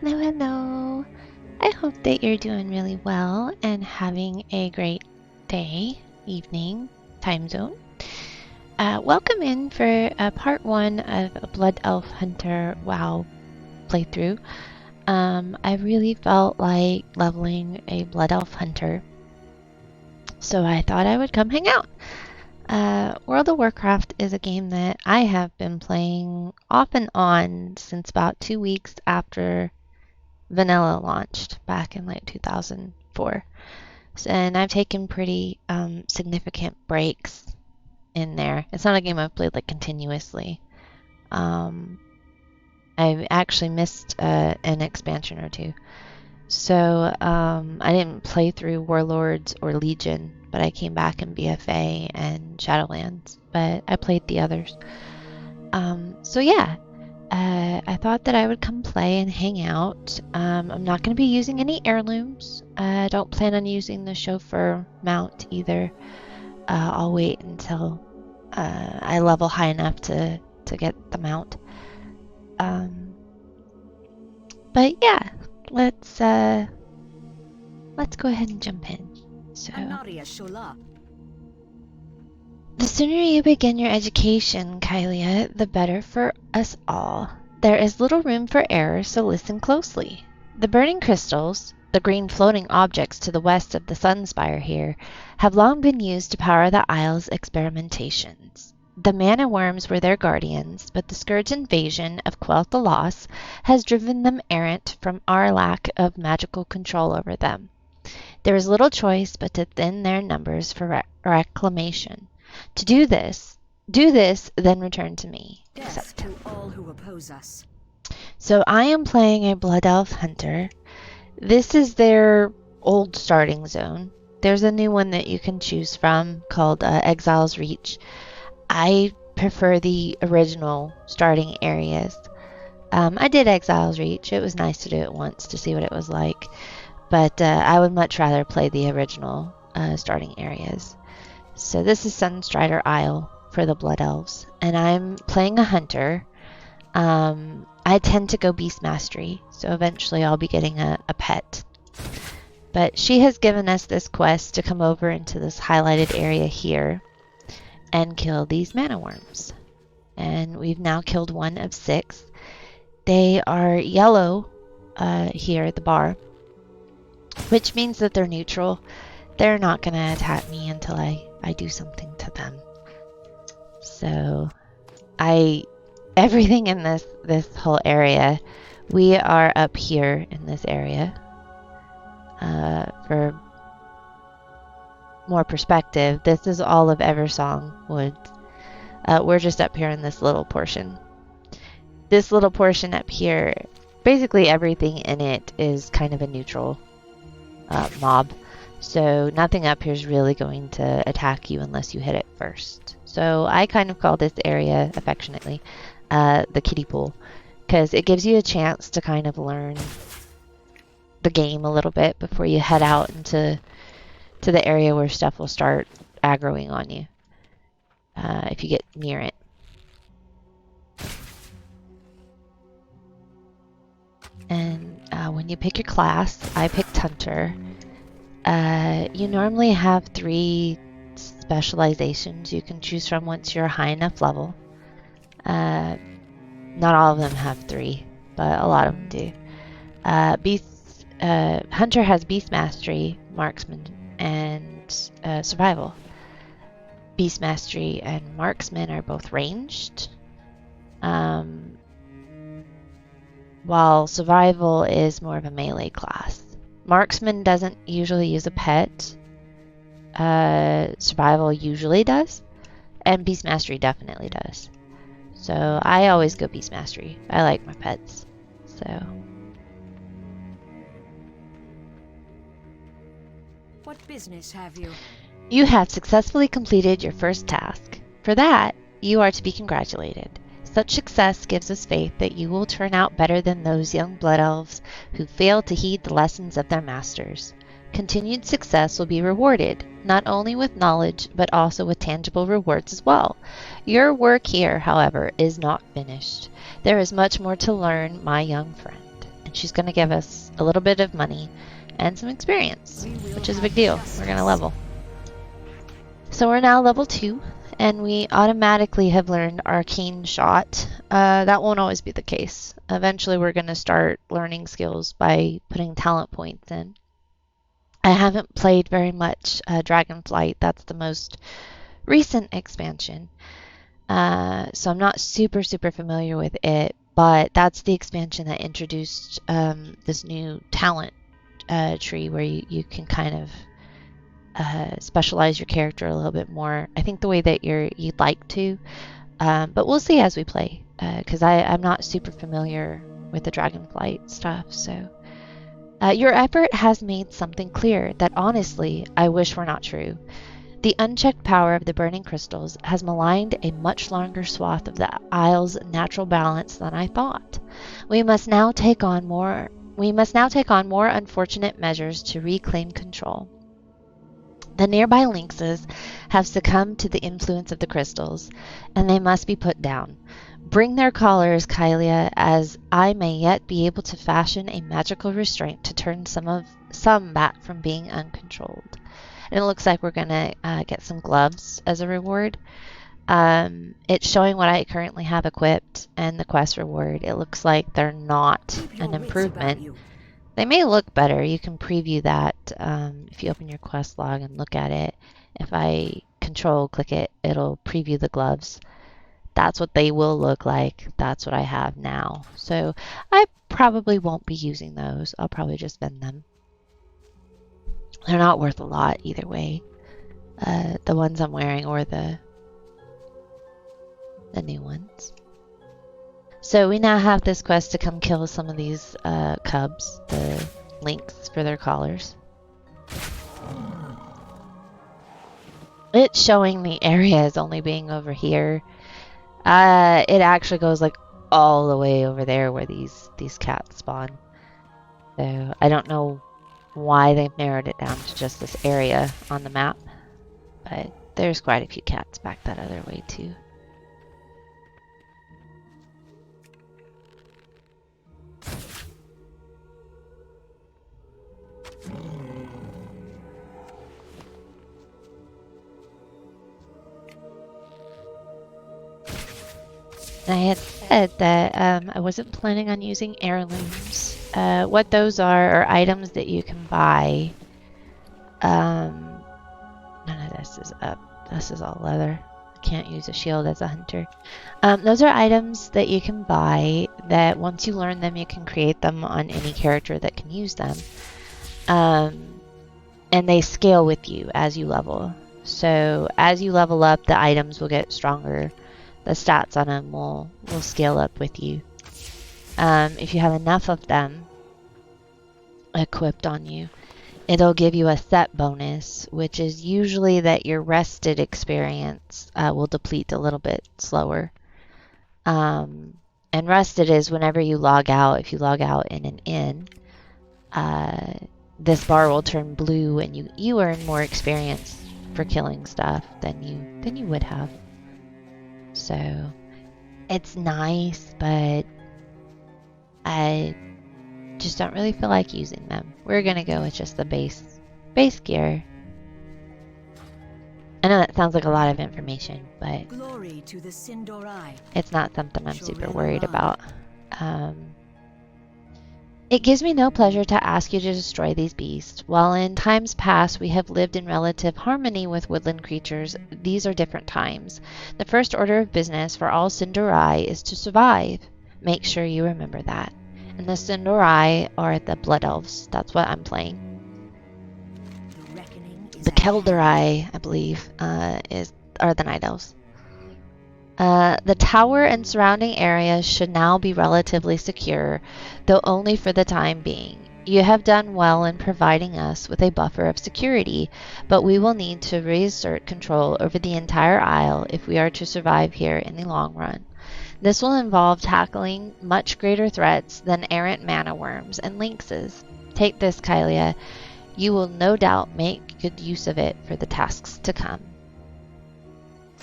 Hello, hello. I hope that you're doing really well and having a great day, evening, time zone. Welcome in for part 1 of a Blood Elf Hunter WoW playthrough. I really felt like leveling a Blood Elf Hunter, so I thought I would come hang out. World of Warcraft is a game that I have been playing off and on since about 2 weeks after Vanilla launched back in like 2004. And I've taken pretty significant breaks in there. It's not a game I've played like continuously. I actually missed an expansion or two. So I didn't play through Warlords or Legion, but I came back in BFA and Shadowlands, but I played the others. So yeah, I thought that I would come play and hang out. I'm not going to be using any heirlooms. I don't plan on using the chauffeur mount either. I'll wait until I level high enough to get the mount. But yeah, let's go ahead and jump in. So, the sooner you begin your education, Kylia, the better for us all. There is little room for error, so listen closely. The burning crystals, the green floating objects to the west of the Sunspire here, have long been used to power the Isle's experimentations. The mana worms were their guardians, but the Scourge invasion of Quel'Thalas has driven them errant from our lack of magical control over them. There is little choice but to thin their numbers for reclamation. To do this, then return to me. Death to all who oppose us. So I am playing a Blood Elf Hunter. This is their old starting zone. There's a new one that you can choose from called Exile's Reach. I prefer the original starting areas. I did Exile's Reach. It was nice to do it once to see what it was like. But I would much rather play the original starting areas. So this is Sunstrider Isle for the Blood Elves. And I'm playing a hunter. I tend to go Beast Mastery. So eventually I'll be getting a pet. But she has given us this quest to come over into this highlighted area here and kill these mana worms. And we've now killed 1 of 6. They are yellow here at the bar, which means that they're neutral. They're not going to attack me until I do something to them. So everything in this whole area, we are up here in this area. For more perspective, this is all of Eversong Woods. We're just up here in this little portion. This little portion up here, basically everything in it is kind of a neutral mob. So nothing up here is really going to attack you unless you hit it first. So I kind of call this area affectionately the kiddie pool, because it gives you a chance to kind of learn the game a little bit before you head out into the area where stuff will start aggroing on you if you get near it. And when you pick your class, I picked Hunter. You normally have 3 specializations you can choose from once you're a high enough level. Not all of them have 3, but a lot of them do. Hunter has Beast Mastery, Marksman, and Survival. Beast Mastery and Marksman are both ranged, while Survival is more of a melee class. Marksman doesn't usually use a pet. Survival usually does, and Beast Mastery definitely does. So I always go Beast Mastery. I like my pets, so... What business have you? You have successfully completed your first task. For that, you are to be congratulated. Such success gives us faith that you will turn out better than those young blood elves who failed to heed the lessons of their masters. Continued success will be rewarded, not only with knowledge, but also with tangible rewards as well. Your work here, however, is not finished. There is much more to learn, my young friend. And and she's going to give us a little bit of money and some experience, which is a big deal. We're going to level. So we're now level 2, and we automatically have learned Arcane Shot. That won't always be the case. Eventually we're going to start learning skills by putting talent points in. I haven't played very much Dragonflight. That's the most recent expansion. So I'm not super familiar with it, but that's the expansion that introduced this new talent tree where you can kind of specialize your character a little bit more. I think the way that you'd like to, but we'll see as we play, because I'm not super familiar with the Dragonflight stuff. So your effort has made something clear that honestly I wish were not true. The unchecked power of the burning crystals has maligned a much longer swath of the Isle's natural balance than I thought. We must now take on more unfortunate measures to reclaim control. The nearby lynxes have succumbed to the influence of the crystals, and they must be put down. Bring their collars, Kylia, as I may yet be able to fashion a magical restraint to turn some back from being uncontrolled. And it looks like we're going to get some gloves as a reward. It's showing what I currently have equipped and the quest reward. It looks like they're not an improvement. They may look better. You can preview that if you open your quest log and look at it. If I click it, it'll preview the gloves. That's what they will look like. That's what I have now. So I probably won't be using those. I'll probably just spend them. They're not worth a lot either way. The ones I'm wearing or the new ones. So we now have this quest to come kill some of these cubs, the lynx, for their collars. It's showing the area as only being over here. It actually goes like all the way over there where these cats spawn. So I don't know why they've narrowed it down to just this area on the map, but there's quite a few cats back that other way too. I had said that I wasn't planning on using heirlooms. What those are items that you can buy. None of this is up. This is all leather. I can't use a shield as a hunter. Those are items that you can buy that once you learn them, you can create them on any character that can use them. And they scale with you as you level. So as you level up, the items will get stronger. The stats on them will scale up with you. If you have enough of them equipped on you, it'll give you a set bonus, which is usually that your rested experience will deplete a little bit slower. And rested is whenever you log out. If you log out in an inn, this bar will turn blue, and you earn more experience for killing stuff than you would have. So it's nice, but I just don't really feel like using them. We're gonna go with just the base gear. I know that sounds like a lot of information, but Glory to the Sunstrider. It's not something I'm super worried about. It gives me no pleasure to ask you to destroy these beasts. While in times past we have lived in relative harmony with woodland creatures, these are different times. The first order of business for all Sunstrider is to survive. Make sure you remember that. And the Sunstrider are the Blood Elves. That's what I'm playing. The Kelderai, I believe, are the Night Elves. The tower and surrounding areas should now be relatively secure, though only for the time being. You have done well in providing us with a buffer of security, but we will need to reassert control over the entire isle if we are to survive here in the long run. This will involve tackling much greater threats than errant mana worms and lynxes. Take this, Kylia. You will no doubt make good use of it for the tasks to come.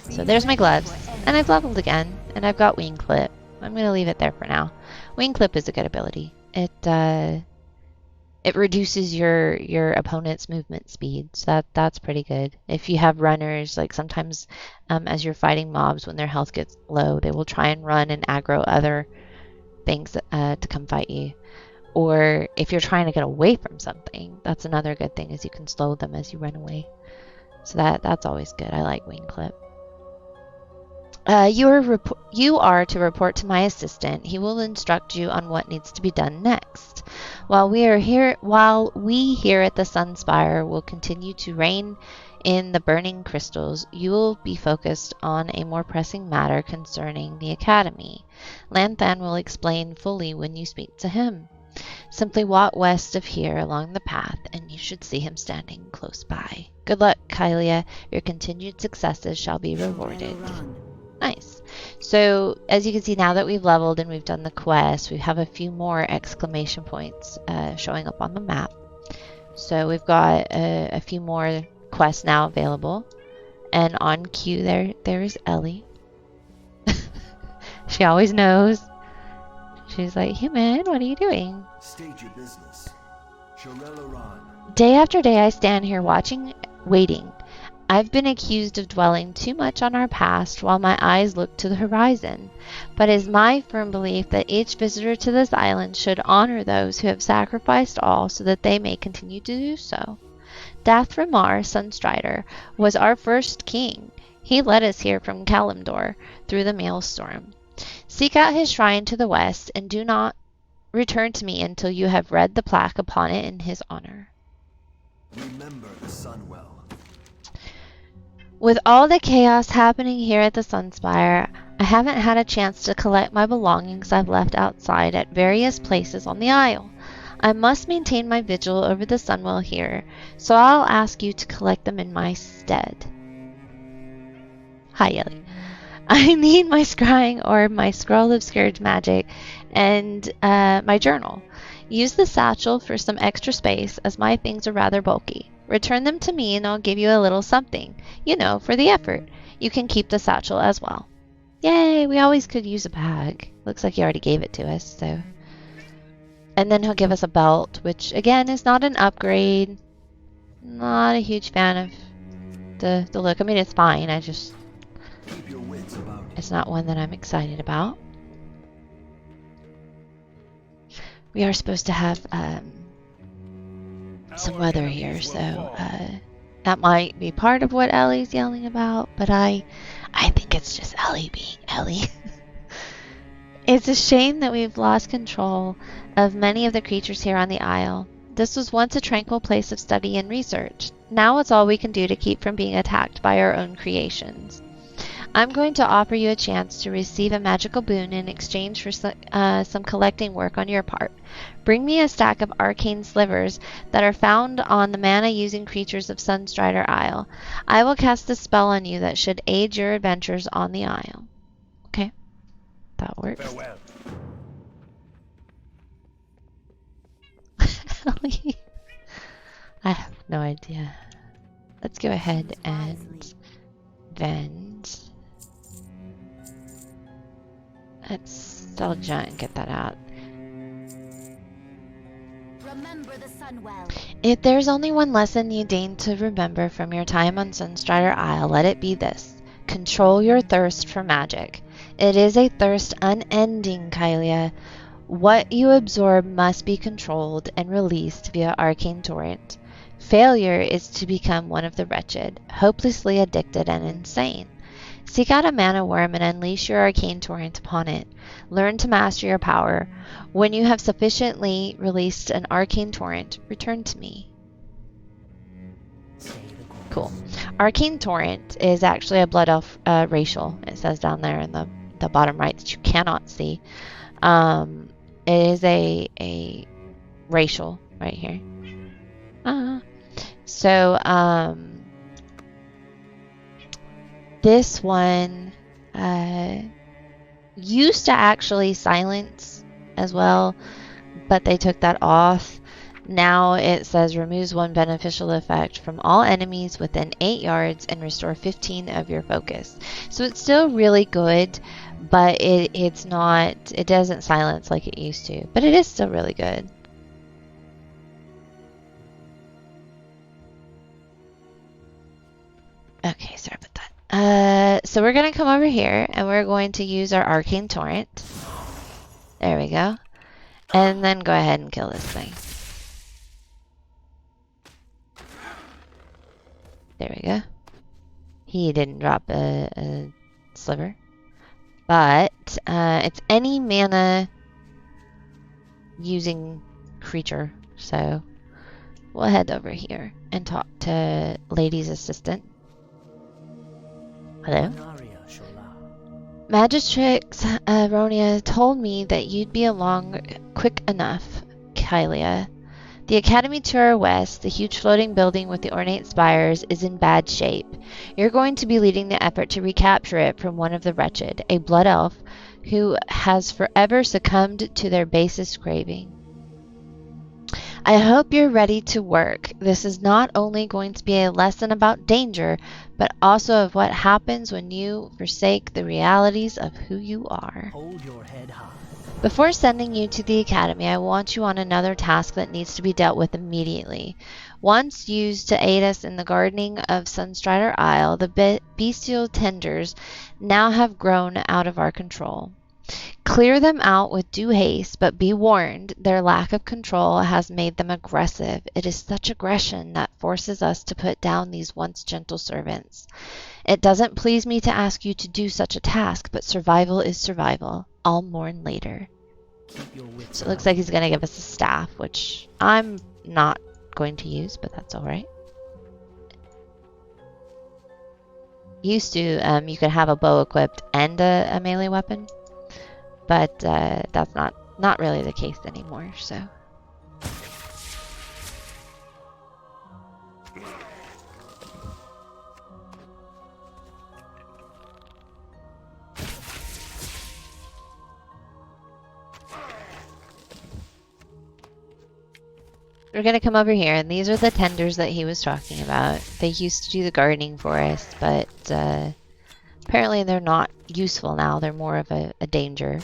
So there's my gloves, and I've leveled again, and I've got Wing Clip. I'm going to leave it there for now. Wing Clip is a good ability. it reduces your opponent's movement speed, so that's pretty good. If you have runners, like sometimes as you're fighting mobs, when their health gets low, they will try and run and aggro other things to come fight you. Or if you're trying to get away from something, that's another good thing, is you can slow them as you run away. So that's always good. I like Wing Clip. You are to report to my assistant. He will instruct you on what needs to be done next. While we here at the Sunspire will continue to reign in the burning crystals, you will be focused on a more pressing matter concerning the Academy. Lanthan will explain fully when you speak to him. Simply walk west of here along the path, and you should see him standing close by. Good luck, Kylia. Your continued successes shall be rewarded. Nice. So, as you can see, now that we've leveled and we've done the quest, we have a few more exclamation points showing up on the map. So we've got a few more quests now available. And on cue there's Ellie. She always knows. She's like, human, what are you doing? State your business. Day after day I stand here waiting. I've been accused of dwelling too much on our past while my eyes look to the horizon, but it is my firm belief that each visitor to this island should honor those who have sacrificed all so that they may continue to do so. Dathramar, Sunstrider, was our first king. He led us here from Kalimdor through the Maelstrom. Seek out his shrine to the west, and do not return to me until you have read the plaque upon it in his honor. Remember the sun well. With all the chaos happening here at the Sunspire, I haven't had a chance to collect my belongings I've left outside at various places on the Isle. I must maintain my vigil over the Sunwell here, so I'll ask you to collect them in my stead. Hi, Ellie. I need my scrying orb, my scroll of scourge magic, and my journal. Use the satchel for some extra space, as my things are rather bulky. Return them to me and I'll give you a little something. You know, for the effort. You can keep the satchel as well. Yay, we always could use a bag. Looks like he already gave it to us, so. And then he'll give us a belt, which again is not an upgrade. Not a huge fan of the look. I mean, it's fine. It's not one that I'm excited about. We are supposed to have some weather here, so that might be part of what Ellie's yelling about, but I think it's just Ellie being Ellie. It's a shame that we've lost control of many of the creatures here on the Isle. This was once a tranquil place of study and research. Now it's all we can do to keep from being attacked by our own creations. I'm going to offer you a chance to receive a magical boon in exchange for some collecting work on your part. Bring me a stack of arcane slivers that are found on the mana-using creatures of Sunstrider Isle. I will cast a spell on you that should aid your adventures on the Isle. Okay, that works. Farewell. I have no idea. Let's go ahead and vend. Let's sell Giant and get that out. Remember the Sunwell. If there's only one lesson you deign to remember from your time on Sunstrider Isle, let it be this. Control your thirst for magic. It is a thirst unending, Kylia. What you absorb must be controlled and released via arcane torrent. Failure is to become one of the wretched, hopelessly addicted and insane. Seek out a mana worm and unleash your arcane torrent upon it. Learn to master your power. When you have sufficiently released an arcane torrent, return to me. Cool. Arcane torrent is actually a blood elf racial. It says down there in the bottom right that you cannot see. It is a racial right here. So this one used to actually silence as well, but they took that off. Now it says removes one beneficial effect from all enemies within 8 yards and restore 15 of your focus. So it's still really good, but it's not, it doesn't silence like it used to, but it is still really good. Okay, sorry about that. So we're gonna come over here and we're going to use our arcane torrent. There we go. And then go ahead and kill this thing. There we go. He didn't drop a sliver. But it's any mana using creature. So we'll head over here and talk to Lady's assistant. Hello? Magistrix Ronia told me that you'd be along quick enough, Kylia. The academy to our west, the huge floating building with the ornate spires, is in bad shape. You're going to be leading the effort to recapture it from one of the wretched, a blood elf who has forever succumbed to their basest craving. I hope you're ready to work. This is not only going to be a lesson about danger, but also of what happens when you forsake the realities of who you are. Hold your head high. Before sending you to the academy, I want you on another task that needs to be dealt with immediately. Once used to aid us in the gardening of Sunstrider Isle, the bestial tenders now have grown out of our control. Clear them out with due haste, but be warned, their lack of control has made them aggressive. It is such aggression that forces us to put down these once gentle servants. It doesn't please me to ask you to do such a task, but survival is survival. I'll mourn later. So it looks like he's going to give us a staff, which I'm not going to use, but that's alright. Used to, you could have a bow equipped and a melee weapon. But that's not really the case anymore, so. We're going to come over here, and these are the tenders that he was talking about. They used to do the gardening for us, but apparently they're not useful now. They're more of a danger.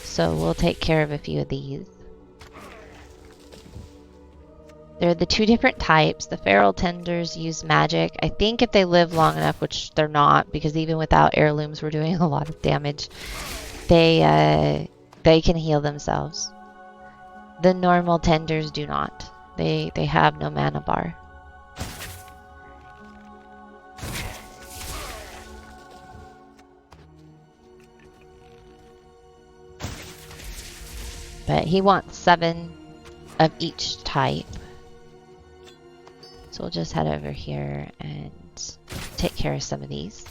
So we'll take care of a few of these. They're the two different types. The feral tenders use magic. I think if they live long enough, which they're not, because even without heirlooms we're doing a lot of damage, they can heal themselves. The normal tenders do not. They have no mana bar. But he wants 7 of each type. So we'll just head over here and take care of some of these.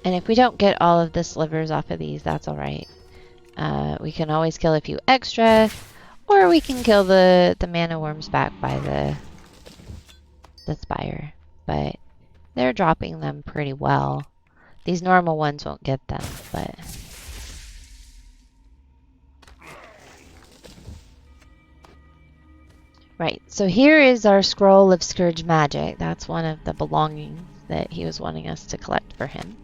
And if we don't get all of the slivers off of these, that's alright. We can always kill a few extra, or we can kill the mana worms back by the spire. But they're dropping them pretty well. These normal ones won't get them, but... Right, so here is our scroll of Scourge Magic. That's one of the belongings that he was wanting us to collect for him.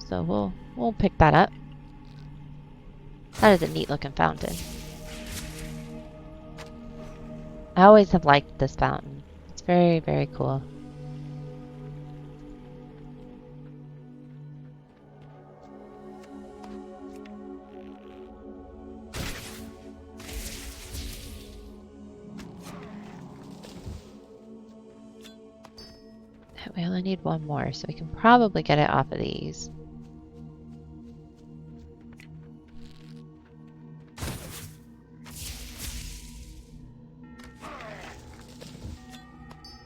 So we'll pick that up. That is a neat looking fountain. I always have liked this fountain. It's very, very cool. We only need one more, so we can probably get it off of these.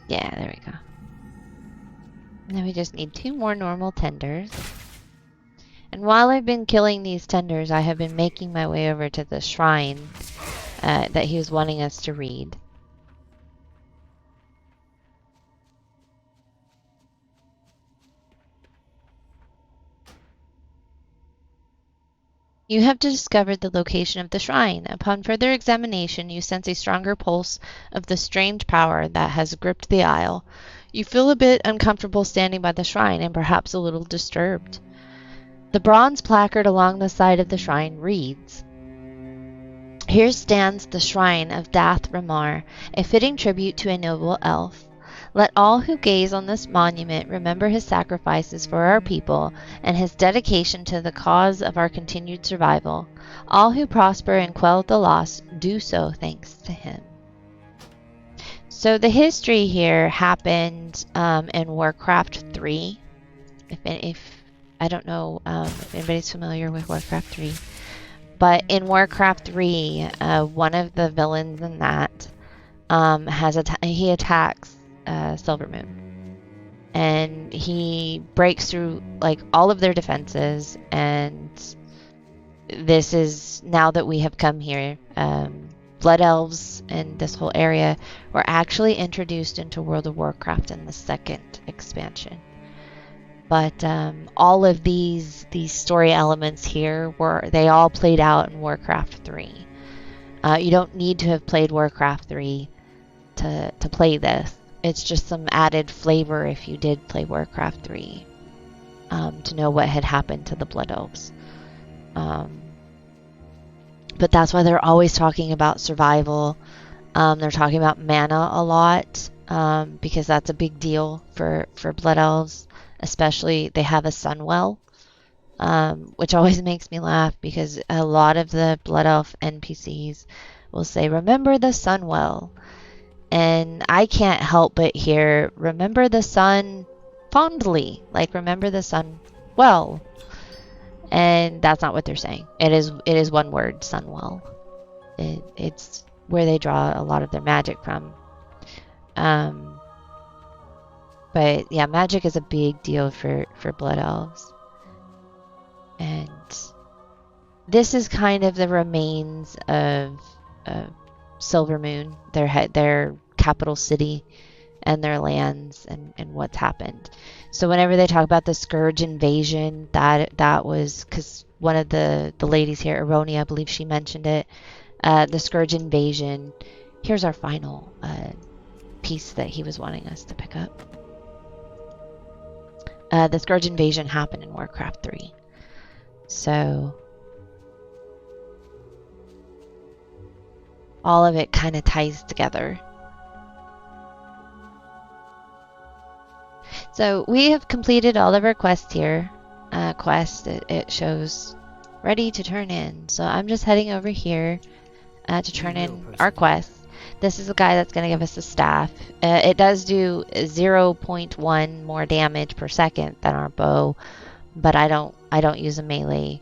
Yeah, there we go. And then we just need 2 more normal tenders. And while I've been killing these tenders, I have been making my way over to the shrine that he was wanting us to read. You have discovered the location of the shrine. Upon further examination, you sense a stronger pulse of the strange power that has gripped the isle. You feel a bit uncomfortable standing by the shrine and perhaps a little disturbed. The bronze placard along the side of the shrine reads, "Here stands the shrine of Dath Ramar, a fitting tribute to a noble elf. Let all who gaze on this monument remember his sacrifices for our people and his dedication to the cause of our continued survival. All who prosper and quell the lost do so thanks to him." So the history here happened in Warcraft 3. If I don't know if anybody's familiar with Warcraft 3, but in Warcraft 3, one of the villains in that he attacks Silvermoon, and he breaks through like all of their defenses. And this is now that we have come here. Blood elves in this whole area were actually introduced into World of Warcraft in the second expansion. But all of these story elements here they all played out in Warcraft 3. You don't need to have played Warcraft 3 to play this. It's just some added flavor if you did play Warcraft 3 to know what had happened to the Blood Elves. But that's why they're always talking about survival. They're talking about mana a lot because that's a big deal for Blood Elves. Especially, they have a Sunwell, which always makes me laugh because a lot of the Blood Elf NPCs will say, "Remember the Sunwell." And I can't help but hear, "Remember the sun fondly." Like, remember the sun well. And that's not what they're saying. It is one word, Sunwell. It's where they draw a lot of their magic from. But yeah, magic is a big deal for Blood Elves. And this is kind of the remains of Silvermoon, their capital city, and their lands, and what's happened. So whenever they talk about the Scourge invasion, that was because one of the ladies here, Aronia, I believe she mentioned it. The Scourge invasion. Here's our final piece that he was wanting us to pick up. The Scourge invasion happened in Warcraft 3. So all of it kind of ties together. So we have completed all of our quests here. It shows ready to turn in. So I'm just heading over here to turn in our quest. This is the guy that's going to give us the staff. It does do 0.1 more damage per second than our bow, but I don't use a melee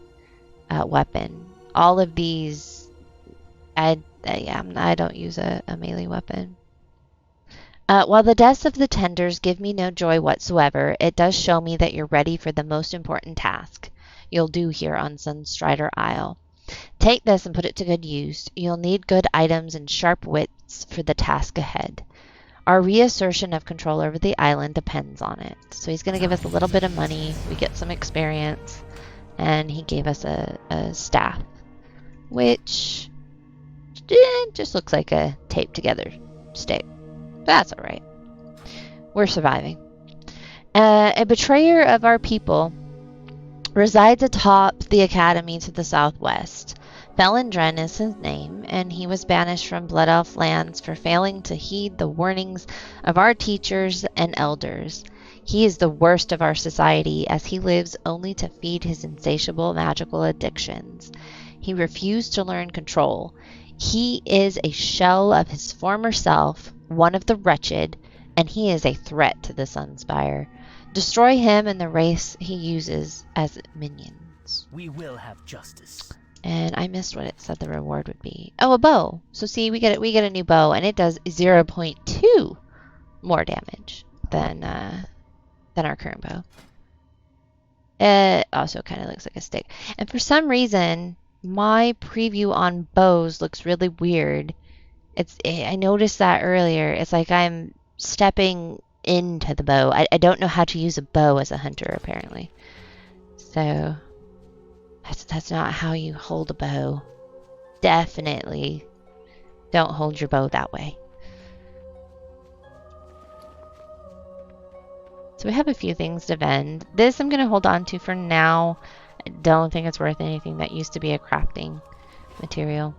weapon. All of these, I don't use a melee weapon. While the deaths of the tenders give me no joy whatsoever, it does show me that you're ready for the most important task you'll do here on Sunstrider Isle. Take this and put it to good use. You'll need good items and sharp wits for the task ahead. Our reassertion of control over the island depends on it. So he's going to give us a little bit of money. We get some experience. And he gave us a staff, which just looks like a taped together stick. That's all right. We're surviving. A betrayer of our people resides atop the academy to the southwest. Felindren is his name, and he was banished from Blood Elf lands for failing to heed the warnings of our teachers and elders. He is the worst of our society, as he lives only to feed his insatiable magical addictions. He refused to learn control. He is a shell of his former self, one of the wretched, and he is a threat to the Sunspire. Destroy him and the race he uses as minions. We will have justice. And I missed what it said the reward would be. Oh, a bow. So see, we get a new bow, and it does 0.2 more damage than our current bow. It also kind of looks like a stick. And for some reason, my preview on bows looks really weird. I noticed that earlier. It's like I'm stepping into the bow. I don't know how to use a bow as a hunter, apparently. So that's not how you hold a bow. Definitely don't hold your bow that way. So we have a few things to vend. This I'm going to hold on to for now don't think it's worth anything. That used to be a crafting material.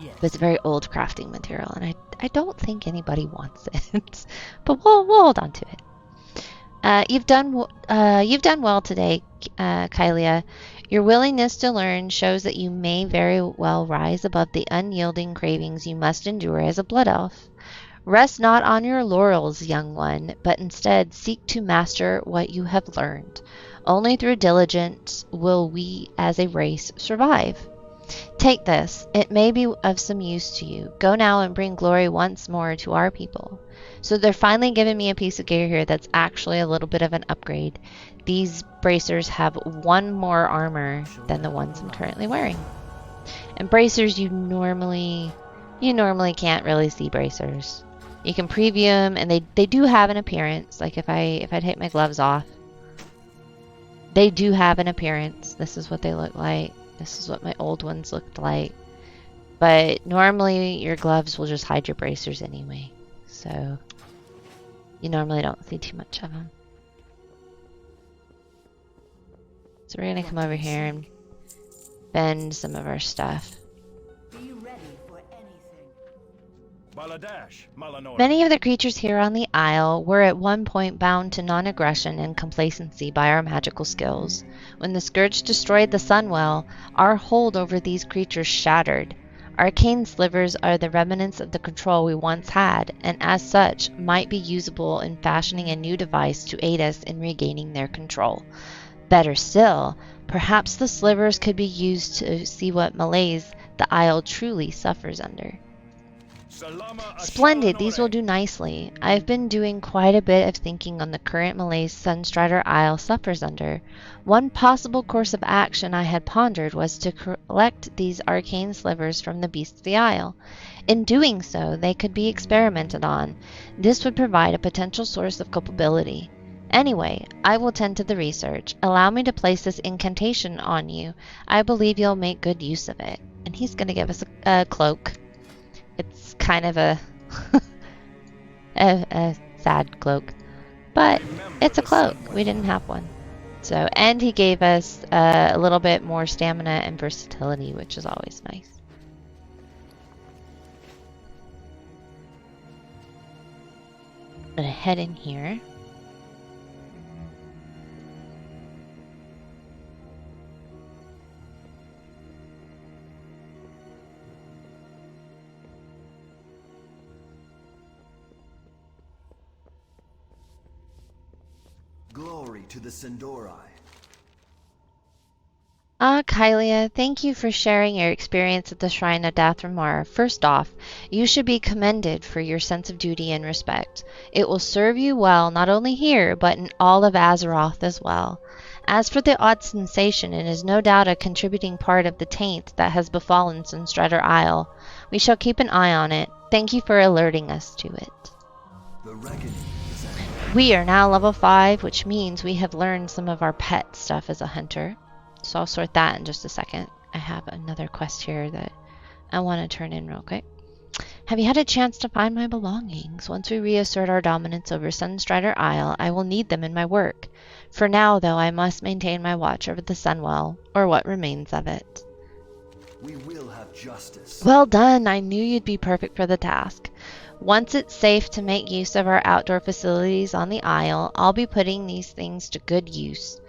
Yes. But it's a very old crafting material, and I don't think anybody wants it. But we'll hold on to it. You've done well today, Kylia. Your willingness to learn shows that you may very well rise above the unyielding cravings you must endure as a blood elf. Rest not on your laurels, young one, but instead seek to master what you have learned. Only through diligence will we as a race survive. Take this. It may be of some use to you. Go now and bring glory once more to our people. So they're finally giving me a piece of gear here that's actually a little bit of an upgrade. These bracers have 1 more armor than the ones I'm currently wearing. And bracers, you normally can't really see bracers. You can preview them, and they do have an appearance. Like if I take my gloves off, they do have an appearance. This is what they look like. This is what my old ones looked like. But normally your gloves will just hide your bracers anyway. So you normally don't see too much of them. So we're going to come over here and bend some of our stuff. Be ready for anything. Baladash, Malanor. Many of the creatures here on the Isle were at one point bound to non-aggression and complacency by our magical skills. When the Scourge destroyed the Sunwell, our hold over these creatures shattered. Arcane slivers are the remnants of the control we once had, and as such, might be usable in fashioning a new device to aid us in regaining their control. Better still, perhaps the slivers could be used to see what malaise the Isle truly suffers under. Splendid, these will do nicely. I've been doing quite a bit of thinking on the current malaise Sunstrider Isle suffers under. One possible course of action I had pondered was to collect these arcane slivers from the beasts of the Isle. In doing so, they could be experimented on. This would provide a potential source of culpability. Anyway, I will tend to the research. Allow me to place this incantation on you. I believe you'll make good use of it. And he's going to give us a cloak. It's kind of a sad cloak, but it's a cloak. We didn't have one. So, and he gave us a little bit more stamina and versatility, which is always nice. I'm gonna head in here. Glory to the Sindori. Kylia, thank you for sharing your experience at the Shrine of Dathramar. First off, you should be commended for your sense of duty and respect. It will serve you well not only here, but in all of Azeroth as well. As for the odd sensation, it is no doubt a contributing part of the taint that has befallen Sunstrider Isle. We shall keep an eye on it. Thank you for alerting us to it. The reckoning is at hand. We are now level 5, which means we have learned some of our pet stuff as a hunter. So I'll sort that in just a second. I have another quest here that I want to turn in real quick. Have you had a chance to find my belongings? Once we reassert our dominance over Sunstrider Isle, I will need them in my work. For now, though, I must maintain my watch over the Sunwell, or what remains of it. We will have justice. Well done! I knew you'd be perfect for the task. Once it's safe to make use of our outdoor facilities on the Isle, I'll be putting these things to good use.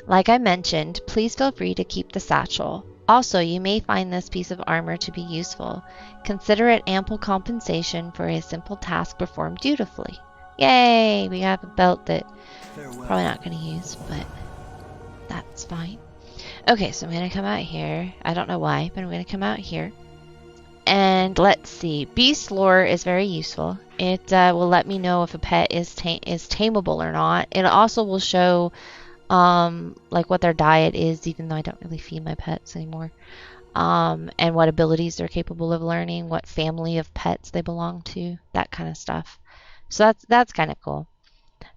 Like I mentioned, please feel free to keep the satchel. Also, you may find this piece of armor to be useful. Consider it ample compensation for a simple task performed dutifully. Yay! We have a belt that Farewell. probably not going to use, but that's fine. Okay, so I'm going to come out here. I don't know why, but I'm going to come out here. And let's see. Beast lore is very useful. It will let me know if a pet is tameable or not. It also will show like what their diet is, even though I don't really feed my pets anymore. And what abilities they're capable of learning, what family of pets they belong to, that kind of stuff. So that's kind of cool.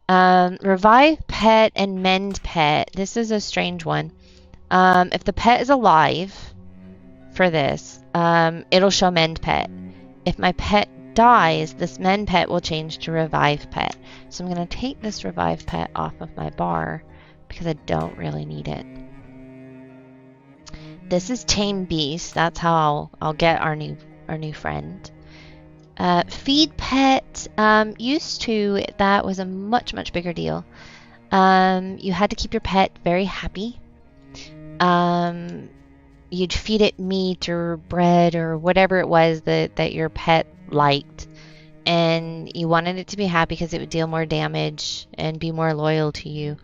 Revive pet and mend pet. This is a strange one. If the pet is alive for this, it'll show mend pet. If my pet dies, this mend pet will change to revive pet. So I'm going to take this revive pet off of my bar because I don't really need it. This is Tame Beast. That's how I'll get our new friend. Feed pet. Used to that was a much bigger deal. You had to keep your pet very happy. You'd feed it meat or bread or whatever it was that your pet liked. And you wanted it to be happy because it would deal more damage and be more loyal to you.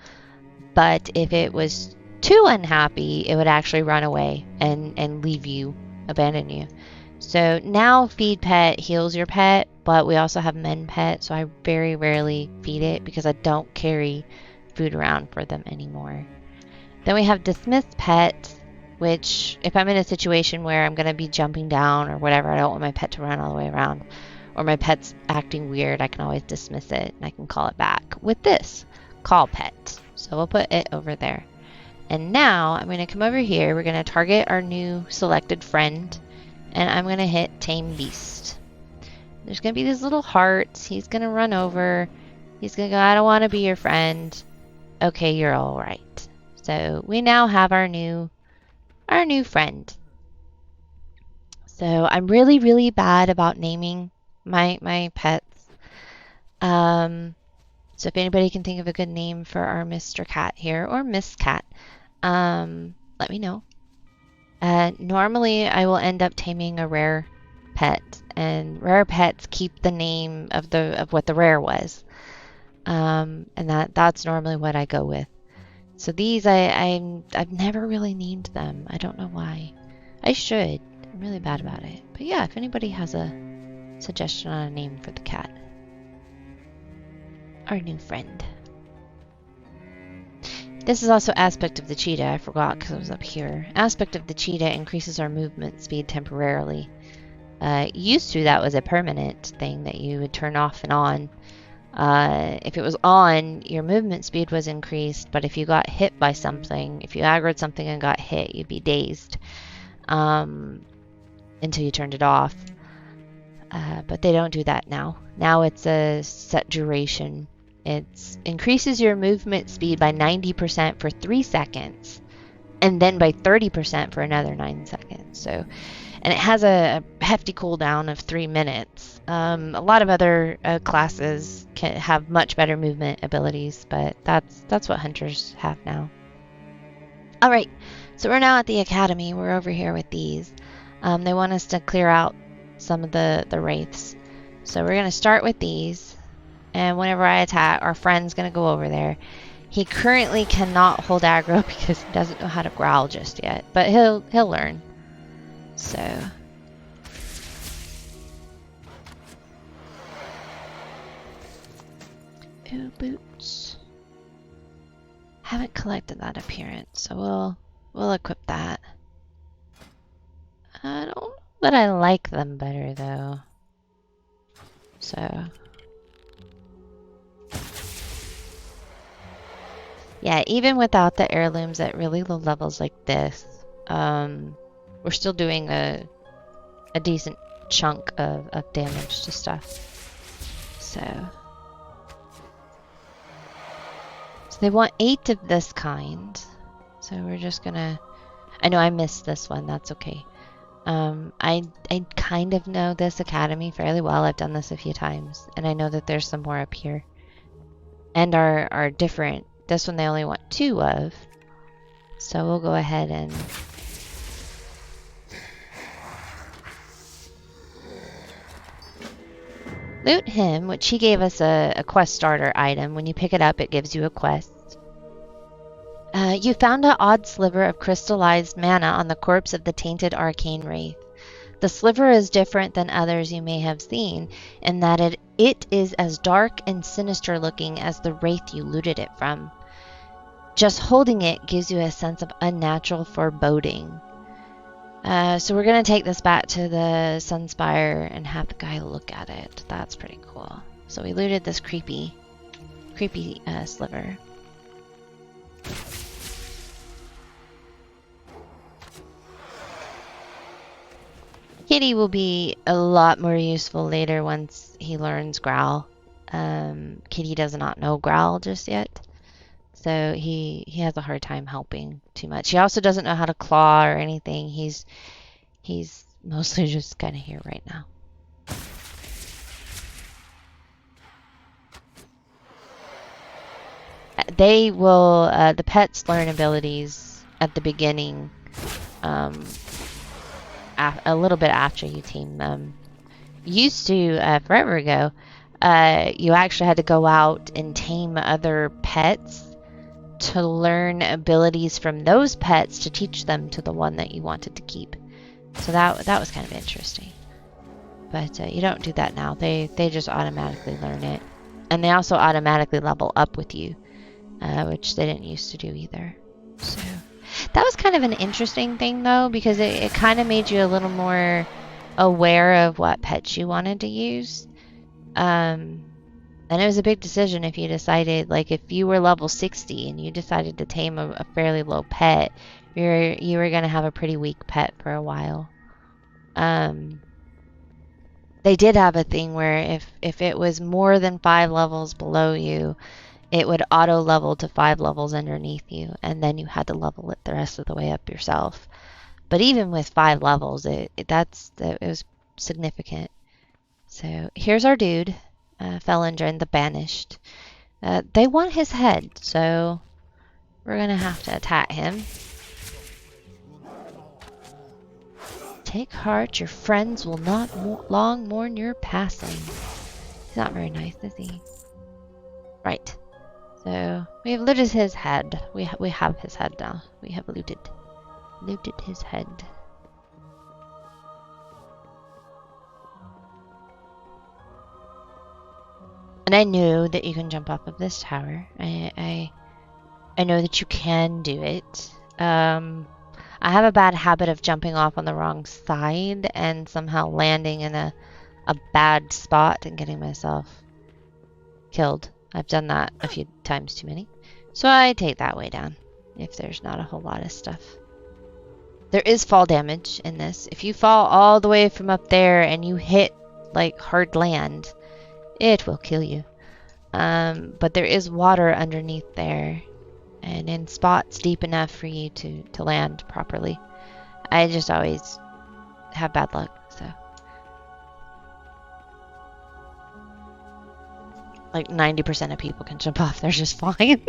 But if it was too unhappy, it would actually run away and leave you, abandon you. So now Feed Pet heals your pet, but we also have Mend Pet, so I very rarely feed it because I don't carry food around for them anymore. Then we have Dismiss Pet, which if I'm in a situation where I'm going to be jumping down or whatever, I don't want my pet to run all the way around, or my pet's acting weird, I can always dismiss it and I can call it back with this, Call Pet. So we'll put it over there. And now I'm going to come over here. We're going to target our new selected friend. And I'm going to hit Tame Beast. There's going to be these little hearts. He's going to run over. He's going to go, I don't want to be your friend. Okay, you're all right. So we now have our new friend. So I'm really bad about naming my pets. So if anybody can think of a good name for our Mr. Cat here, or Miss Cat, let me know. Normally I will end up taming a rare pet, and rare pets keep the name of what the rare was. And that's normally what I go with. So these I've never really named them. I don't know why. I should. I'm really bad about it. But yeah, if anybody has a suggestion on a name for the cat. Our new friend. This is also Aspect of the Cheetah. I forgot because it was up here. Aspect of the Cheetah increases our movement speed temporarily. Used to, that was a permanent thing that you would turn off and on. If it was on, your movement speed was increased, but if you got hit by something, if you aggroed something and got hit, you'd be dazed until you turned it off. But they don't do that now. Now it's a set duration. It increases your movement speed by 90% for 3 seconds, and then by 30% for another 9 seconds. So, and it has a hefty cooldown of 3 minutes. A lot of other classes can have much better movement abilities, but that's what hunters have now. All right, so we're now at the academy. We're over here with these. They want us to clear out some of the wraiths. So we're going to start with these. And whenever I attack, our friend's going to go over there. He currently cannot hold aggro because he doesn't know how to growl just yet. But he'll learn. So. Ooh, boots. Haven't collected that appearance, so we'll equip that. I don't know that I like them better though. So. Yeah, even without the heirlooms at really low levels like this, we're still doing a decent chunk of damage to stuff. So they want 8 of this kind. So we're just gonna... I know I missed this one, that's okay. I kind of know this academy fairly well. I've done this a few times, and I know that there's some more up here. And are different. This one they only want 2 of. So we'll go ahead and... loot him, which he gave us a quest starter item. When you pick it up, it gives you a quest. You found an odd sliver of crystallized mana on the corpse of the tainted arcane wraith. The sliver is different than others you may have seen, in that it is as dark and sinister looking as the wraith you looted it from. Just holding it gives you a sense of unnatural foreboding. So we're going to take this back to the Sunspire and have the guy look at it. That's pretty cool. So we looted this creepy sliver. Kitty will be a lot more useful later once he learns Growl. Kitty does not know Growl just yet. So he has a hard time helping too much. He also doesn't know how to claw or anything. He's mostly just kind of here right now. They will, the pets learn abilities at the beginning, a little bit after you tame them. Used to, forever ago, you actually had to go out and tame other pets to learn abilities from those pets to teach them to the one that you wanted to keep. So that was kind of interesting. But you don't do that now. They just automatically learn it. And they also automatically level up with you, which they didn't used to do either. So that was kind of an interesting thing, though, because it kind of made you a little more aware of what pets you wanted to use. And it was a big decision if you decided, like, if you were level 60 and you decided to tame a fairly low pet, you were going to have a pretty weak pet for a while. They did have a thing where if it was more than 5 levels below you, it would auto level to 5 levels underneath you, and then you had to level it the rest of the way up yourself. But even with 5 levels, it was significant. So here's our dude, Felindren the Banished. They want his head, so we're gonna have to attack him. Take heart, your friends will not long mourn your passing. He's not very nice, is he? Right. So we have looted his head. We have his head now. We have looted his head. And I know that you can jump off of this tower. I know that you can do it. I have a bad habit of jumping off on the wrong side and somehow landing in a bad spot and getting myself killed. I've done that a few times too many. So I take that way down if there's not a whole lot of stuff. There is fall damage in this. If you fall all the way from up there and you hit like hard land, it will kill you. But there is water underneath there and in spots deep enough for you to land properly. I just always have bad luck, so. Like 90% of people can jump off, they're just fine.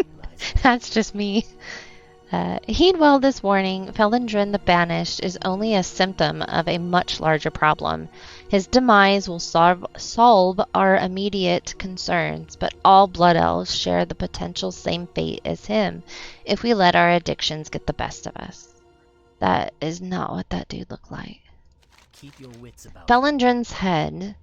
That's just me. Heed well this warning, Felindren the Banished is only a symptom of a much larger problem. His demise will solve our immediate concerns, but all Blood Elves share the potential same fate as him if we let our addictions get the best of us. That is not what that dude looked like. Keep your wits about. Felindren's head.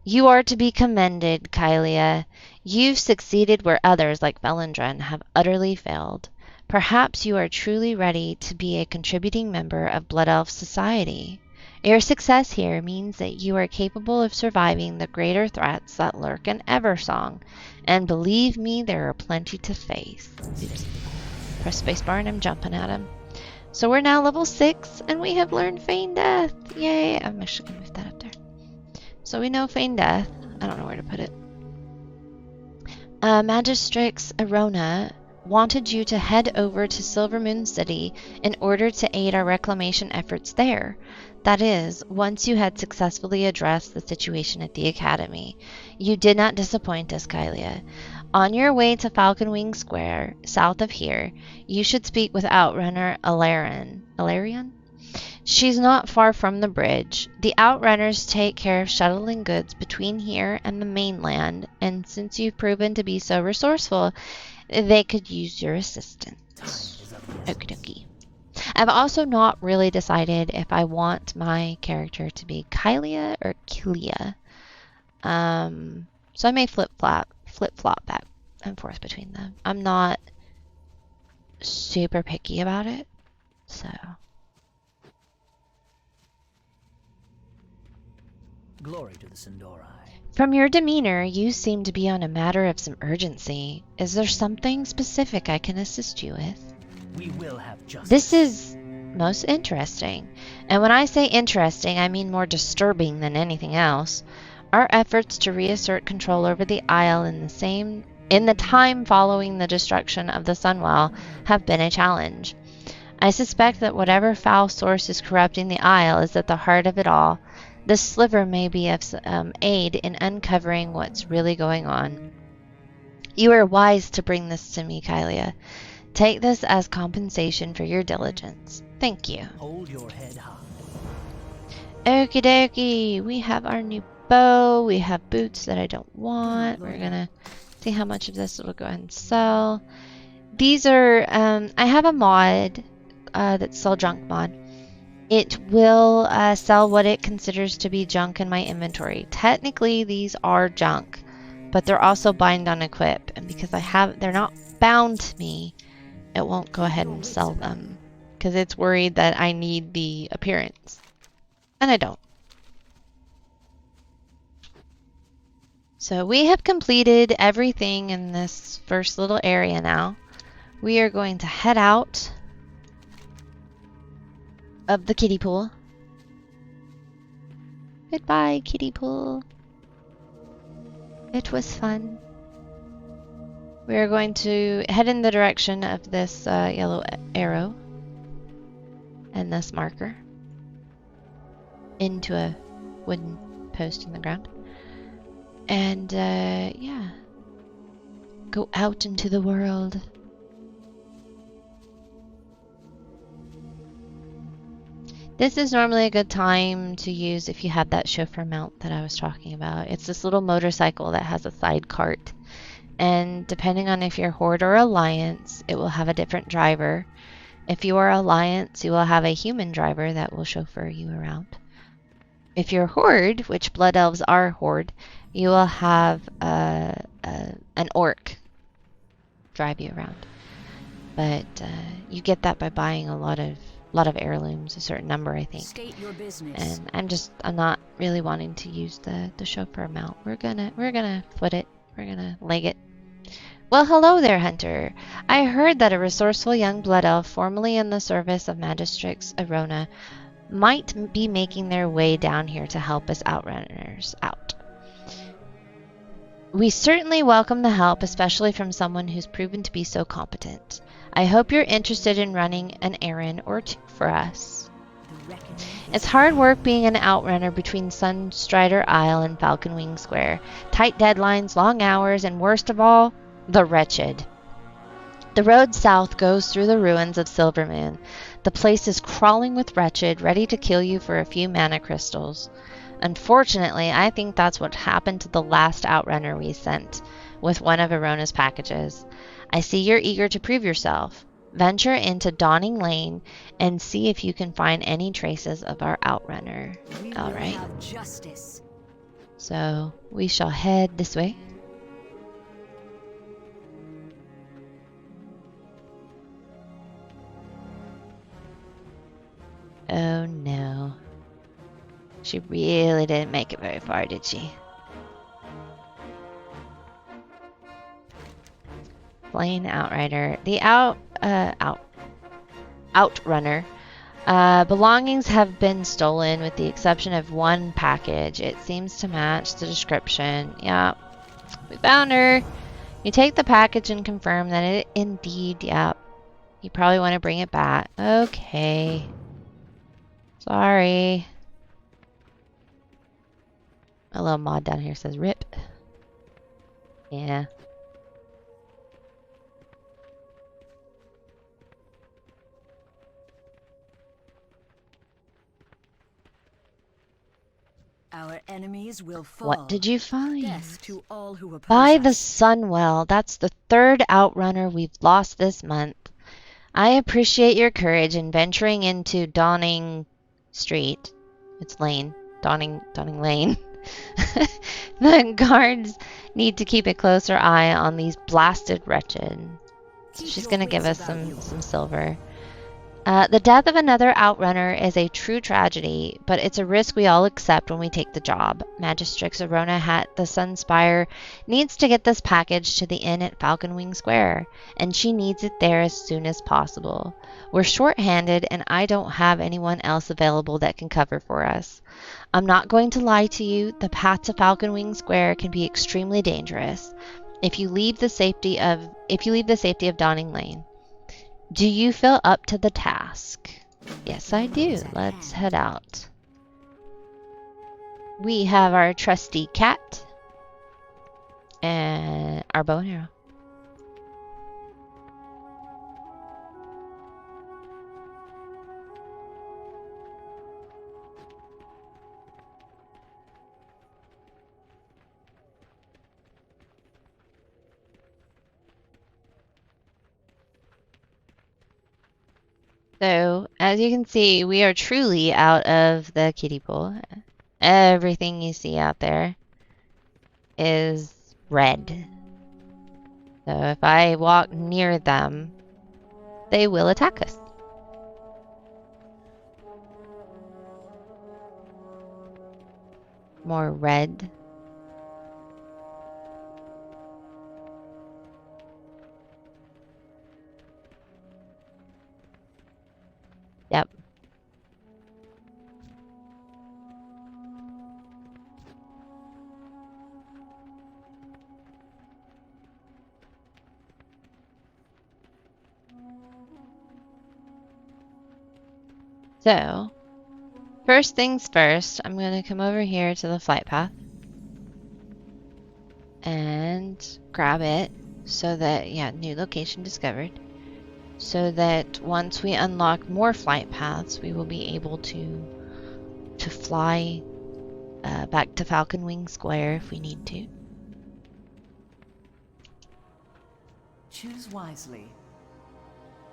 You are to be commended, Kylia. You've succeeded where others, like Felindren, have utterly failed. Perhaps you are truly ready to be a contributing member of Blood Elf society. Your success here means that you are capable of surviving the greater threats that lurk in Eversong. And believe me, there are plenty to face. Oops. Press spacebar and I'm jumping at him. So we're now level 6 and we have learned Feign Death. Yay! I'm actually going to move that up there. So we know Feign Death. I don't know where to put it. Magistrix Arona wanted you to head over to Silvermoon City in order to aid our reclamation efforts there. That is, once you had successfully addressed the situation at the Academy. You did not disappoint us, Kylia. On your way to Falconwing Square, south of here, you should speak with Outrunner Alarian? She's not far from the bridge. The Outrunners take care of shuttling goods between here and the mainland, and since you've proven to be so resourceful, they could use your assistance. Okie dokie. I've also not really decided if I want my character to be Kylia or Kilia. So I may flip-flop back and forth between them. I'm not super picky about it, so. Glory to the Sunstrider. From your demeanor, you seem to be on a matter of some urgency. Is there something specific I can assist you with? We will have justice. This is most interesting. And when I say interesting, I mean more disturbing than anything else. Our efforts to reassert control over the Isle in in the time following the destruction of the Sunwell have been a challenge. I suspect that whatever foul source is corrupting the Isle is at the heart of it all. This sliver may be of aid in uncovering what's really going on. You are wise to bring this to me, Kylia. Take this as compensation for your diligence. Thank you. Hold your head high. Okie dokie. We have our new bow. We have boots that I don't want. We're gonna see how much of this we'll go ahead and sell. These are, I have a mod that's Sell Junk mod. It will sell what it considers to be junk in my inventory. Technically, these are junk, but they're also bind on equip, and because they're not bound to me, it won't go ahead and sell them because it's worried that I need the appearance, and I don't. So we have completed everything in this first little area now. We are going to head out of the kiddie pool. Goodbye, kiddie pool. It was fun. We are going to head in the direction of this yellow arrow and this marker into a wooden post in the ground. And yeah, go out into the world. This is normally a good time to use if you have that chauffeur mount that I was talking about. It's this little motorcycle that has a side cart. And depending on if you're Horde or Alliance, it will have a different driver. If you are Alliance, you will have a human driver that will chauffeur you around. If you're Horde, which Blood Elves are Horde, you will have an orc drive you around. But you get that by buying a lot of heirlooms, a certain number, I think. State your business. And I'm not really wanting to use the chauffeur mount. We're gonna foot it. We're gonna leg it. Well, hello there, Hunter. I heard that a resourceful young blood elf formerly in the service of Magistrix Arona might be making their way down here to help us outrunners out. We certainly welcome the help, especially from someone who's proven to be so competent. I hope you're interested in running an errand or two for us. It's hard work being an outrunner between Sunstrider Isle and Falconwing Square. Tight deadlines, long hours, and worst of all, the wretched. The road south goes through the ruins of Silvermoon. The place is crawling with wretched, ready to kill you for a few mana crystals. Unfortunately, I think that's what happened to the last outrunner we sent with one of Arona's packages. I see you're eager to prove yourself. Venture into Dawning Lane and see if you can find any traces of our outrunner. All right. Justice. So we shall head this way. Oh no. She really didn't make it very far, did she? Plain outrider. The outrunner. Belongings have been stolen with the exception of one package. It seems to match the description. Yeah, we found her. You take the package and confirm that it indeed, yeah. You probably want to bring it back. Okay. Sorry. A little mod down here says rip. Yeah. Our enemies will fall. What did you find? Death to all who oppose By the us. Sunwell. That's the third outrunner we've lost this month. I appreciate your courage in venturing into Dawning Street. It's Lane. Dawning Lane. The guards need to keep a closer eye on these blasted wretched. So she's going to give us some silver. The death of another outrunner is a true tragedy, but it's a risk we all accept when we take the job. Magistrix Arona Hat, the Sunspire, needs to get this package to the inn at Falconwing Square, and she needs it there as soon as possible. We're short-handed, and I don't have anyone else available that can cover for us. I'm not going to lie to you, the path to Falconwing Square can be extremely dangerous. if you leave the safety of Dawning Lane, do you feel up to the task? Yes, I do. Let's head out. We have our trusty cat and our bow and arrow. So, as you can see, we are truly out of the kiddie pool. Everything you see out there is red. So if I walk near them, they will attack us. More red. Yep. So, first things first, I'm going to come over here to the flight path and grab it so that, yeah, new location discovered. So that once we unlock more flight paths, we will be able to fly back to Falcon Wing Square if we need to. Choose wisely.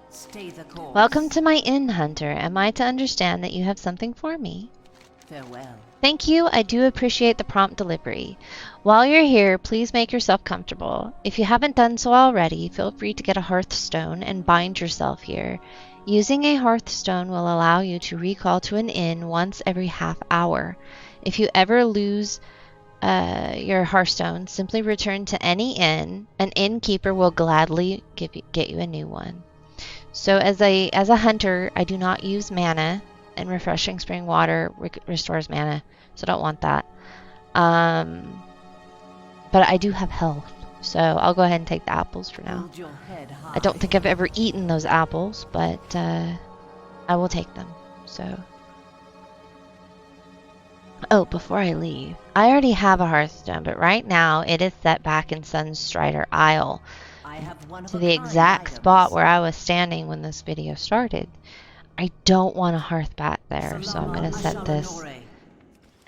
Stay the course. Welcome to my inn, Hunter. Am I to understand that you have something for me? Farewell. Thank you. I do appreciate the prompt delivery. While you're here, please make yourself comfortable. If you haven't done so already, feel free to get a hearthstone and bind yourself here. Using a hearthstone will allow you to recall to an inn once every half hour. If you ever lose your hearthstone, simply return to any inn. An innkeeper will gladly get you a new one. So as a hunter, I do not use mana, and refreshing spring water restores mana, so I don't want that. But I do have health, so I'll go ahead and take the apples for now. Hold your head high. I don't think I've ever eaten those apples, but I will take them. So, oh, before I leave, I already have a hearthstone, but right now it is set back in Sunstrider Isle, I have one of to a the kind exact items. spot where I was standing when this video started. I don't want a hearth back there, so I'm going to set this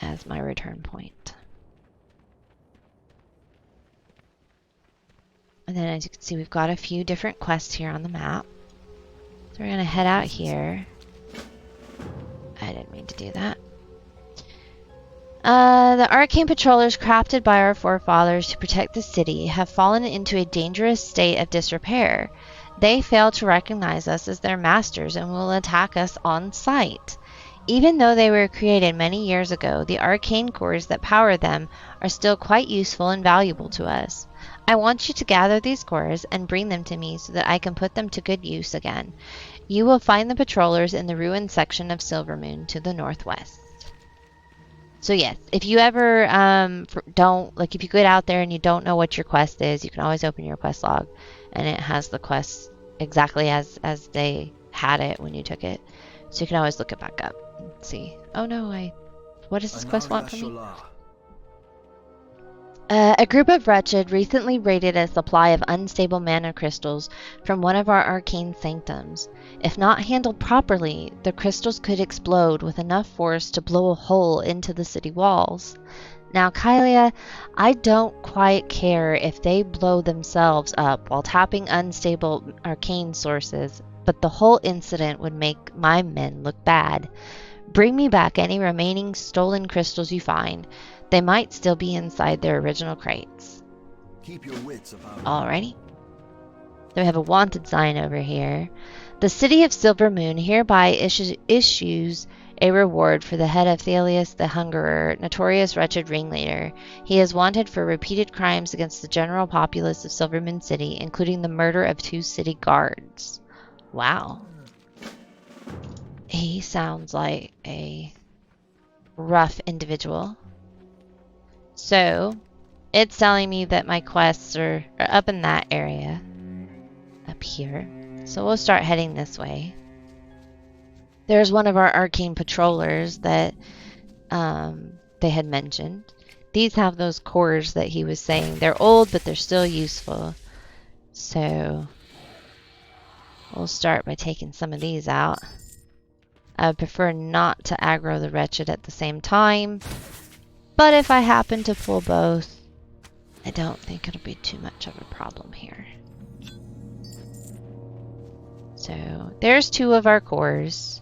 as my return point. And then as you can see, we've got a few different quests here on the map. So we're going to head out here. I didn't mean to do that. The arcane patrollers crafted by our forefathers to protect the city have fallen into a dangerous state of disrepair. They fail to recognize us as their masters and will attack us on sight. Even though they were created many years ago, the arcane cores that power them are still quite useful and valuable to us. I want you to gather these cores and bring them to me so that I can put them to good use again. You will find the patrollers in the ruins section of Silvermoon to the northwest. So yes, if you ever if you get out there and you don't know what your quest is, you can always open your quest log, and it has the quest exactly as they had it when you took it. So you can always look it back up and see. Oh no, what does this quest want from me? A group of wretched recently raided a supply of unstable mana crystals from one of our arcane sanctums. If not handled properly, the crystals could explode with enough force to blow a hole into the city walls. Now, Kylia, I don't quite care if they blow themselves up while tapping unstable arcane sources, but the whole incident would make my men look bad. Bring me back any remaining stolen crystals you find. They might still be inside their original crates. Keep your wits about you. Alrighty. So we have a wanted sign over here. The city of Silvermoon hereby issues a reward for the head of Thelius the Hungerer, notorious wretched ringleader. He is wanted for repeated crimes against the general populace of Silvermoon City, including the murder of 2 city guards. Wow. He sounds like a rough individual. So, it's telling me that my quests are up in that area. Up here. So we'll start heading this way. There's one of our arcane patrollers that they had mentioned. These have those cores that he was saying. They're old, but they're still useful. So we'll start by taking some of these out. I would prefer not to aggro the wretched at the same time. But if I happen to pull both, I don't think it'll be too much of a problem here. So there's two of our cores.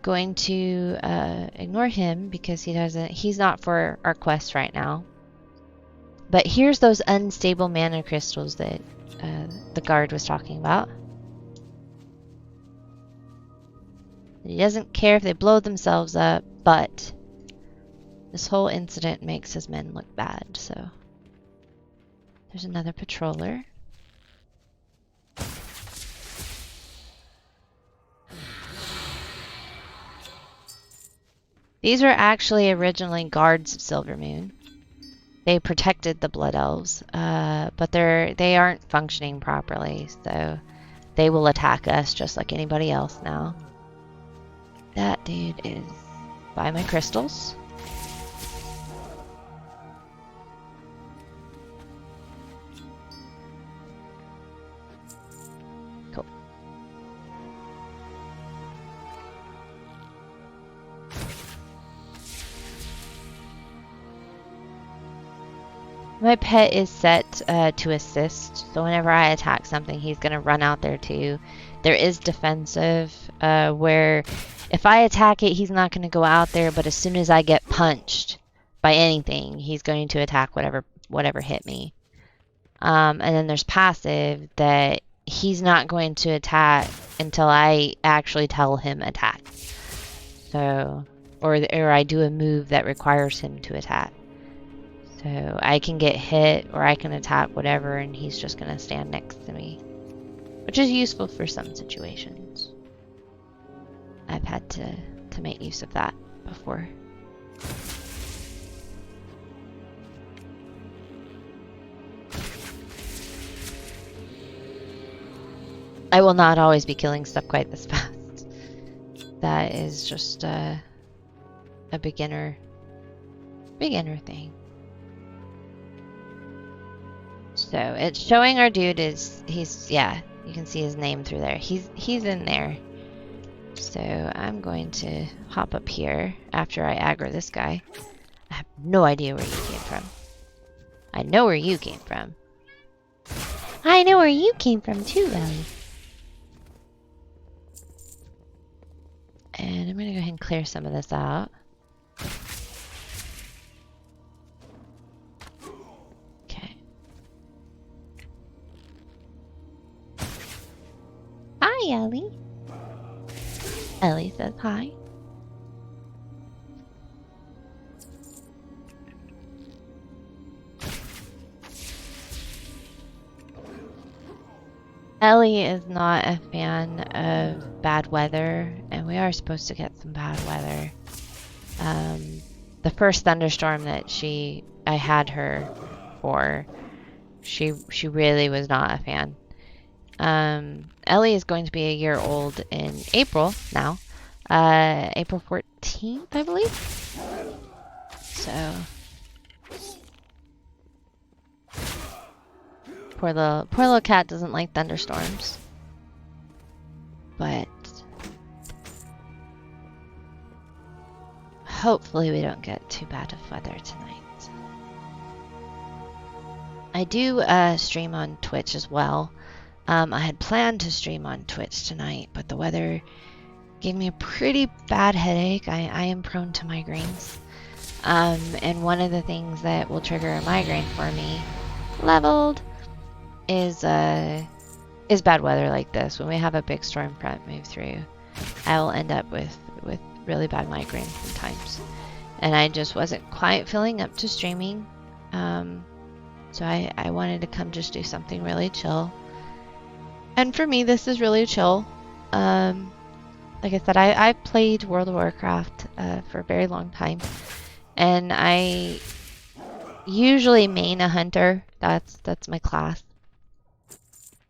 Going to ignore him because he's not for our quest right now. But here's those unstable mana crystals that the guard was talking about. He doesn't care if they blow themselves up, but this whole incident makes his men look bad, so. There's another patroller. These were actually originally guards of Silvermoon. They protected the Blood Elves, but they aren't functioning properly, so they will attack us just like anybody else now. That dude is by my crystals. Cool. My pet is set to assist, so whenever I attack something, he's going to run out there too. There is defensive, where if I attack it, he's not going to go out there, but as soon as I get punched by anything, he's going to attack whatever hit me. And then there's passive that he's not going to attack until I actually tell him attack. So, or I do a move that requires him to attack. So I can get hit or I can attack whatever and he's just going to stand next to me. Which is useful for some situations. I've had to make use of that before. I will not always be killing stuff quite this fast. That is just a beginner thing. So it's showing our dude yeah, you can see his name through there. He's in there. So I'm going to hop up here after I aggro this guy. I have no idea where you came from. I know where you came from. I know where you came from too, Ellie. And I'm going to go ahead and clear some of this out. Okay. Hi, Ellie. Ellie says hi. Ellie is not a fan of bad weather, and we are supposed to get some bad weather. The first thunderstorm that I had her for, she really was not a fan. Ellie is going to be a year old in April now. April 14th, I believe. So poor little cat doesn't like thunderstorms. But hopefully we don't get too bad of weather tonight. I do stream on Twitch as well. I had planned to stream on Twitch tonight, but the weather gave me a pretty bad headache. I am prone to migraines. And one of the things that will trigger a migraine for me, leveled, is bad weather like this. When we have a big storm front move through, I will end up with really bad migraines sometimes. And I just wasn't quite feeling up to streaming. So I wanted to come just do something really chill. And for me, this is really chill. Like I said, I've played World of Warcraft for a very long time. And I usually main a hunter. That's my class.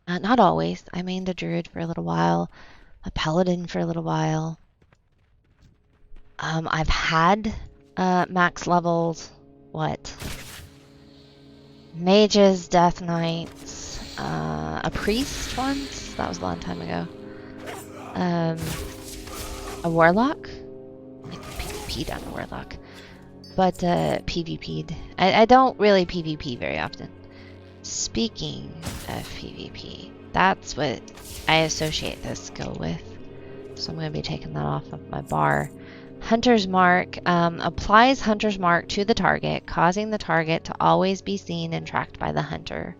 Not always. I mained a druid for a little while, a paladin for a little while. I've had max levels. What? Mages, death knights, a priest once. That was a long time ago. A warlock. Like PvP'd on a warlock, but PvP'd. I don't really PvP very often. Speaking of PvP, that's what I associate this skill with. So I'm going to be taking that off of my bar. Hunter's Mark applies Hunter's Mark to the target, causing the target to always be seen and tracked by the hunter.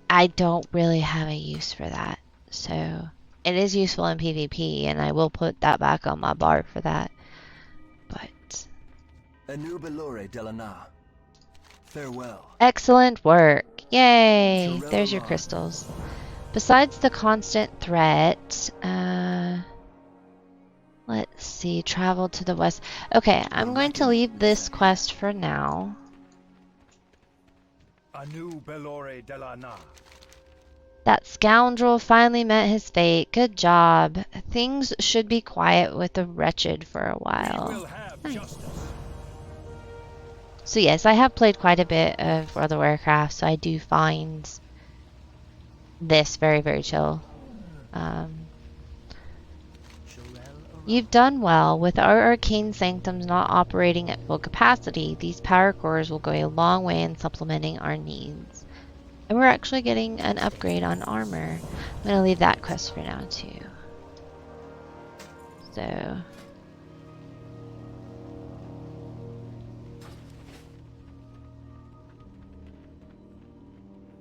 I don't really have a use for that, so it is useful in PvP, and I will put that back on my bar for that. But Anu Belore Delana. Farewell. excellent work! Yay! There's your crystals. Besides the constant threat, let's see, travel to the west. Okay, I'm going to leave this quest for now. Anu Belore Delana. That scoundrel finally met his fate. Good job. Things should be quiet with the wretched for a while. Nice. So yes, I have played quite a bit of World of Warcraft, so I do find this very, very chill. You've done well. With our arcane sanctums not operating at full capacity, these power cores will go a long way in supplementing our needs. And we're actually getting an upgrade on armor. I'm going to leave that quest for now too. So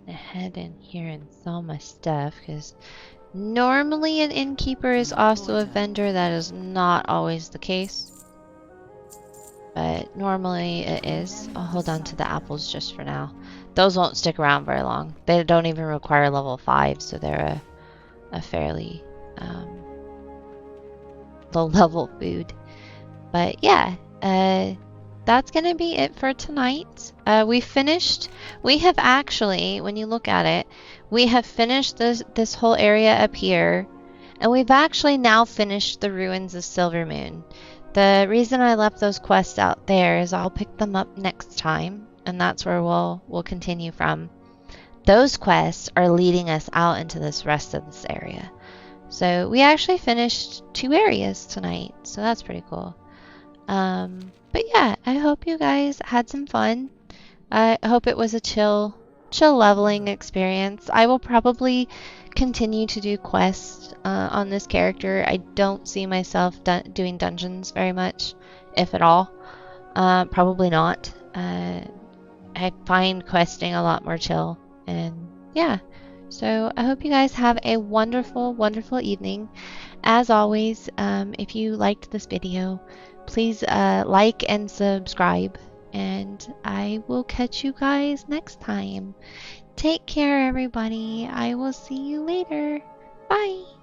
head in here and sell my stuff, because normally an innkeeper is also a vendor. That is not always the case, but normally it is. I'll hold on to the apples just for now. Those won't stick around very long. They don't even require level 5, so they're a fairly low level food. But yeah, that's gonna be it for tonight. We have actually, when you look at it, we have finished this whole area up here, and we've actually now finished the Ruins of Silvermoon. The reason I left those quests out there is I'll pick them up next time, and that's where we'll continue from. Those quests are leading us out into this rest of this area. So we actually finished 2 areas tonight, so that's pretty cool. But yeah, I hope you guys had some fun. I hope it was a chill leveling experience. I will probably continue to do quests on this character. I don't see myself doing dungeons very much, if at all. Probably not. I find questing a lot more chill, and yeah. So I hope you guys have a wonderful, wonderful evening. As always, if you liked this video, please like and subscribe, and I will catch you guys next time. Take care, everybody. I will see you later. Bye.